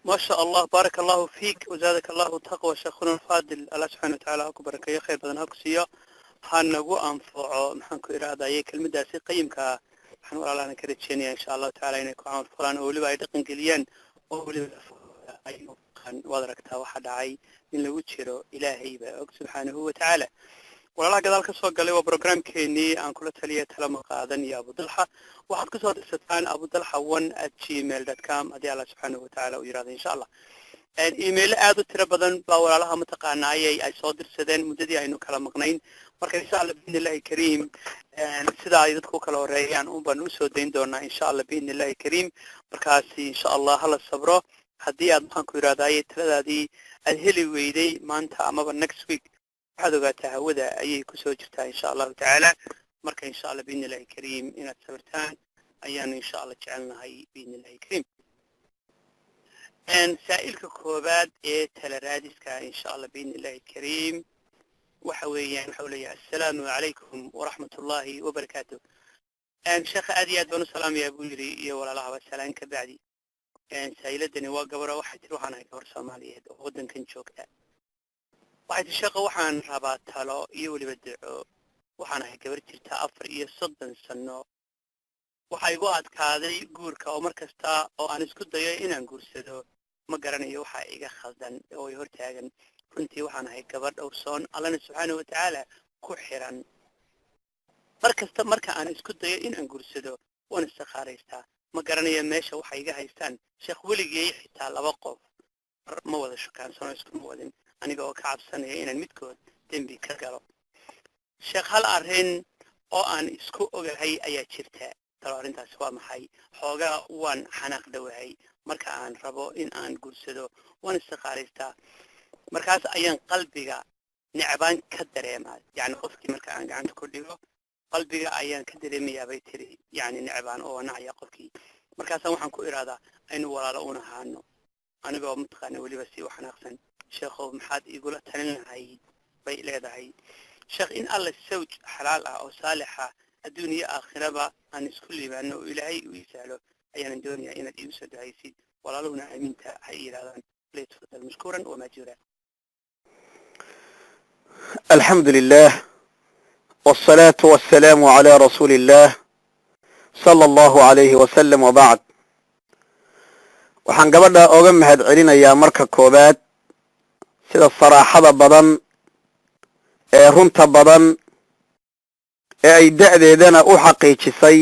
ما شاء الله بارك الله فيك وزادك الله تقوى شيخنا الفاضل الله سبحانه وتعالى أكبرك يا خير بدن هكسيا هنجو أنفع محنكو إرادة أي كلمة داسي قيمك حنقول على أنا كريتشيني إن شاء الله تعالى إنك عمل فلان أولي بعيد قنقليان أولي أي كان وادركتها واحد عاي من لو تشيرو إلهي بأك سبحانه وتعالى ولا قدال كسو قال لي بروجرام كيني عن كل تلية تلام قادن يا أبو ضلحة واحد كسو دستان أبو ضلحة 1@gmail.com أدي الله سبحانه وتعالى ويراد إن شاء الله الإيميل أدو ترى بدن باور لها متقانا أي صادر سدين مددي أي نكلام مقنعين مركز إن شاء الله بإذن الله الكريم سدا يدكو كلا ريان وبنوسو دين دونا إن شاء الله بإذن الله الكريم مركز إن شاء الله هلا الصبر هدي أدمانكو إرادة ترى هذه الهلي ويدي ما أنت أما next week هذا تعهوده أي كسوجتها إن شاء الله تعالى مركز إن شاء الله بإذن الله الكريم إن السبرتان أيان إن شاء الله جعلنا هاي بإذن الله الكريم أن سائلك كوباد تلرادسك إن شاء الله بإذن الله الكريم وحويا حولي السلام عليكم ورحمة الله وبركاته أن شيخ أدياد بن سلام يا بويري يا ولا الله والسلام كبعدي أن سائلتني وقبره واحد روح أنا كبر سومالية وغدا كنت شوكتا waxay shaqo waxaan rabaa talo iyo waliba duco waxaan ahay gabar jirta 4 sano waxay igu adkaaday guurka oo markasta oo aan isku dayo inaan guursado ma garanayo waxa iga khaldan oo ay hortaagan runtii waxaan ahay gabar dhowrsoon Allah subhanahu wa ta'ala ku xiran markasta marka aan isku dayo inaan guursado waan istiqaaraystaa ma garanayo meesha waxa iga haystaan sheekh weligay xitaa laba qof ma wada shukaan sano isku wadin aniga oo ka cabsanaya inaan midkood dambi ka galo sheekh hal arrin oo aan isku ogahay ayaa jirta talo arrintaas waa maxay xoogaa waan xanaaq dhawahay marka aan rabo in aan guursado waan istiqaaraystaa markaas ayaan qalbiga necbaan ka dareemaa yani qofkii marka aan gacanta ku dhigo qalbiga ayaan ka dareemayaa bay tiri yani necbaan oo nacaya qofkii markaas waxaan ku iraadaa aynu walaalo una haano anigoo mutaqaana waliba si waxanaaqsan sheekhow maxaad igula talin lahayd bay leedahay sheekh in alla sawj xalaal ah oo saalix ah adduuniya aakhiraba aan isku liibaano oo ilaahay u isahlo ayaan doonayaa inaad iigu soo ducaysid walaaluna aaminta ha yiraahdaan leetfadal mashkuuran wa majuura alxamdulilah wasalaatu wasalaamu calaa rasuuli illaah sala allahu calayhi wasalam wabacd waxaan gabadha ooga mahad celinayaa marka koobaad sida saraaxada badan ee runta badan ee ay da'deedana u xaqiijisay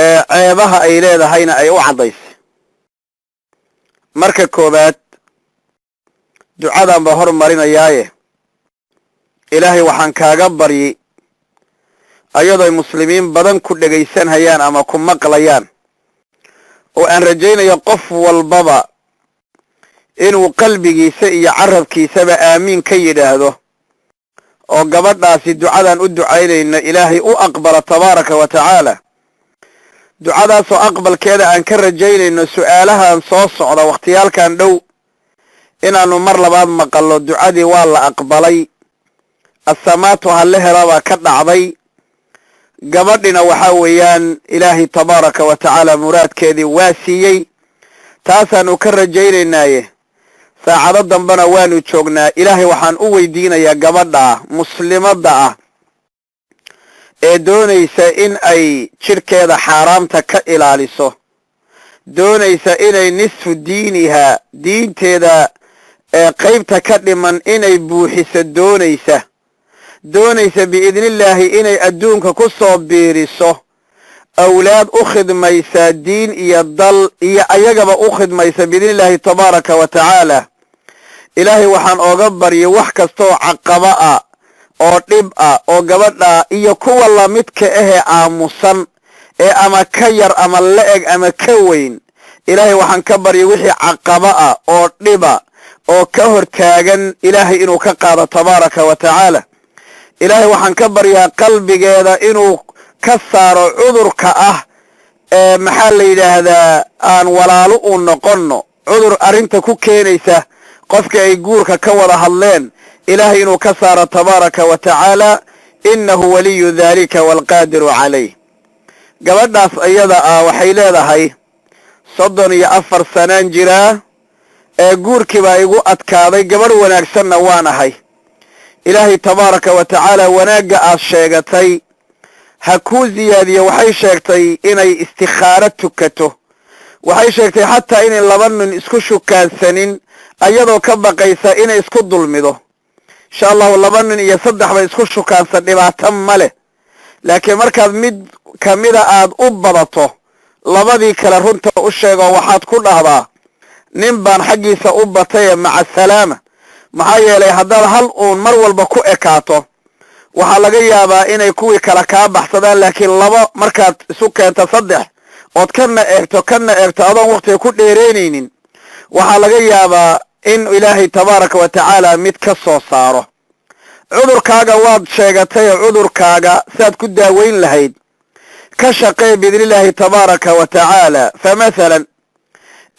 ee ceebaha ay leedahayna ay u caddaysay marka koobaad ducadan baa hormarinayaaye ilaahay waxaan kaaga baryi ayadooy muslimiin badan ku dhegaysanhayaan ama ku maqlayaan oo aan rajaynayo qof walbaba inuu qalbigiisa iyo carabkiisaba aamiin ka yidhaahdo oo gabadhaasi ducadan u ducaynayna ilaahay u aqbala tabaaraka wa tacaala ducadaasoo aqbalkeeda aan ka rajaynayno su'aalahan soo socda wakhtiyaalkan dhow inaannu mar labaad maqallo ducadii waa la aqbalay assamaatu halle helabaa ka dhacday gabadhina waxaa weeyaan ilaahay tabaaraka wa tacaala muraadkeedii waa siiyey taasaannu ka rajaynaynaaye saacado dambena waanu joognaa ilaahay waxaan u weydiinayaa gabadha muslimadda ah ee doonaysa in ay jidhkeeda xaaraamta ka ilaaliso doonaysa inay nisfu diinihaa diinteeda ee qaybta ka dhiman inay buuxiso doonaysa biidnillaahi inay adduunka ku soo biiriso awlaad u khidmaysa diin iyo dal iyo ayagaba u khidmaysa biidnillaahi tabaaraka wa tacaala ilaahay waxaan ooga barya wax kastooo caqaba ah oo dhib ah oo gabadha iyo kuwa lamidka ahee aamusan ee ama ka yar ama la-eg ama ka weyn ilaahay waxaan ka barya wixii caqaba ah oo dhiba oo ka hortaagan ilaahay inuu ka qaado tabaaraka wa tacaala ilaahay waxaan ka baryaa qalbigeeda inuu ka saaro cudurka ah ee maxaa la yidhaahdaa aan walaalo u noqonno cudur arrinta ku keenaysa qofka ay guurka ka wada hadleen ilaahay inuu ka saaro tabaaraka wa tacaala innahu waliyu daalika waalqaadiru calayh gabadhaas iyada ah waxay leedahay 34 sanaan jiraa ee guurkii baa igu adkaaday gabarh wanaagsanna waan ahay ilaahay tabaaraka wa tacaala wanaagga aad sheegatay ha kuu ziyaadiyo waxay sheegtay inay istikhaaro tukato waxay sheegtay xataa inay 2 nin isku shukaansanin ayadoo ka baqaysa inay isku dulmido insha allahu 2 nin iyo 3 bay isku shukaansan dhibaato ma leh laakiin markaad mid kamida aad u badato labadii kale runta u sheego waxaad ku dhahdaa nin baan xaggiisa u batay maca salaama maxaa yeelay haddaad hal uun mar walba ku ekaato waxaa laga yaabaa inay kuwii kale kaa baxsadaan laakiin 2 markaad isu keento 3 ood kana eegto adoon waqtiga ku dheereynaynin waxaa laga yaabaa in ilaahay tabaaraka wa tacaala mid ka soo saaro cudurkaaga waad sheegatay cudurkaaga saad ku daaweyn lahayd ka shaqee biidnillaahi tabaaraka wa tacaala famathalan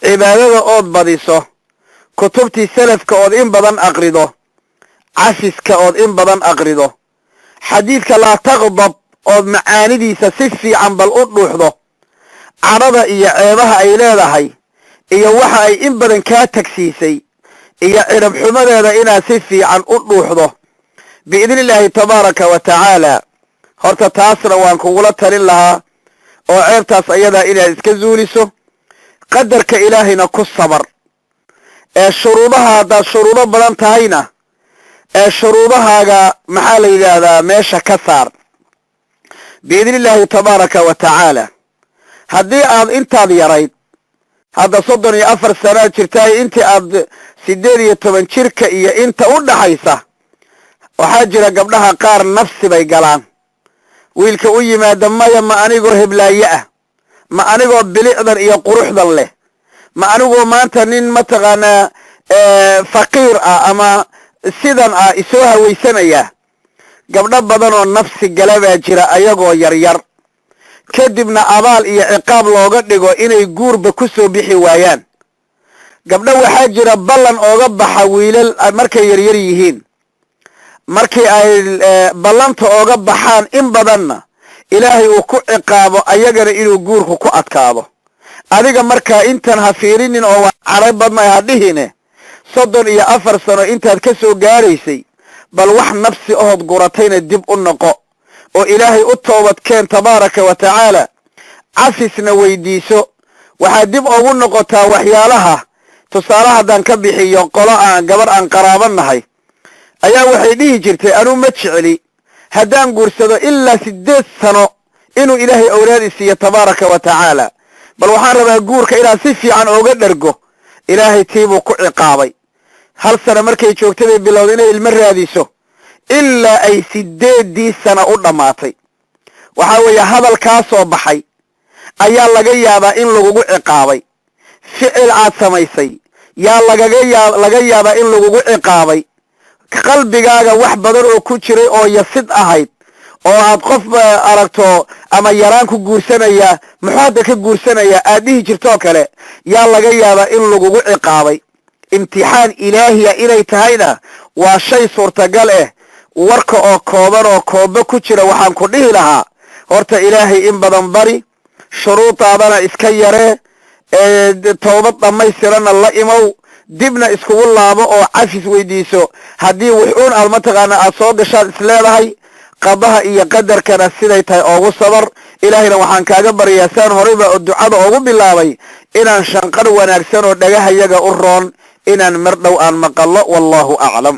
cibaadada ood badiso kutubtii salafka ood in badan aqrido cafiska ood in badan aqrido xadiidka laa taqdab ood macaanidiisa si fiican bal u dhuuxdo cadhada iyo ceebaha ay leedahay iyo waxa ay in badan kaa tagsiisay iyo cirab xumadeeda inaad si fiican u dhuuxdo biidnillaahi tabaaraka wa tacaala horta taasna waan kugula talin lahaa oo ceebtaas ayadaa inaad iska zuuliso qadarka ilaahayna ku sabar ee shuruudaha haddaad shuruudo badan tahayna ee shuruudahaaga maxaa la yidhaahdaa meesha ka saar biidnillaahi tabaaraka wa tacaala haddii aad intaad yarayd hadda 34 sanaad jirtaay intii aad 18 jirka iyo inta u dhaxaysa waxaa jira gabdhaha qaar nafsi bay galaan wiilka u yimaada maya ma anigoo heblaaye ah ma anigoo bilicdan iyo quruxdan leh ma anigoo maanta nin mataqaanaa faqiir ah ama sidan ah isoo hawaysanaya gabdho badan oo nafsi gala baa jira ayagoo yaryar kadibna abaal iyo ciqaab looga dhigo inay guurba ku soo bixi waayaan gabdho waxaa jira ballan ooga baxa wiilal markay yaryar yihiin markii ay ballanta ooga baxaan in badanna ilaahay uu ku ciqaabo ayagana inuu guurku ku adkaado adiga markaa intan ha fiirinin oo waa caray badnay ha dhihine 34 sano intaad ka soo gaaraysay bal wax nafsi ood guratayna dib u noqo oo ilaahay u toobad keen tabaaraka wa tacaala cafisna weydiiso waxaad dib ugu noqotaa waxyaalaha tusaale haddaan ka bixiyo qolo aan gabar aan qaraabanahay ayaa waxay dhihi jirtay anuu ma jeceli haddaan guursado ilaa 8 sano inuu ilaahay awlaad isiiyo tabaaraka wa tacaala bal waxaan rabaa guurka inaad si fiican ooga dhergo ilaahay tiibuu ku ciqaabay 1 sano markay joogtay bay bilowday inay ilmo raadiso ilaa ay 8 sano u dhammaatay waxaa weeye hadal kaa soo baxay ayaa laga yaabaa in lagugu ciqaabay ficil aad samaysay yaa laga yaabaa in lagugu ciqaabay qalbigaaga wax badan oo ku jiray oo yasid ahayd oo aad qof aragto ama yaraan ku guursanaya muxuu hadda ka guursanaya aad dhihi jirtoo kale yaa laga yaabaa in lagugu ciqaabay imtixaan ilaahiya inay tahayna waa shay suurtagal ah warka oo kooban oo kooba ku jira waxaan ku dhihi lahaa horta ilaahay in badan bari shuruudaadana iska yaree toobad dhammaystirana la imow dibna iskugu laabo oo cafis weydiiso haddii wuxuun aad mataqaana aad soo gashaad isleedahay qadaha iyo qadarkana siday tahay oogu sabar ilaahayna waxaan kaaga baryaa saan horeyba oo ducada oogu bilaabay inaan shanqar wanaagsan oo dhagahayaga u roon inaan mar dhow aan maqallo wallahu aclam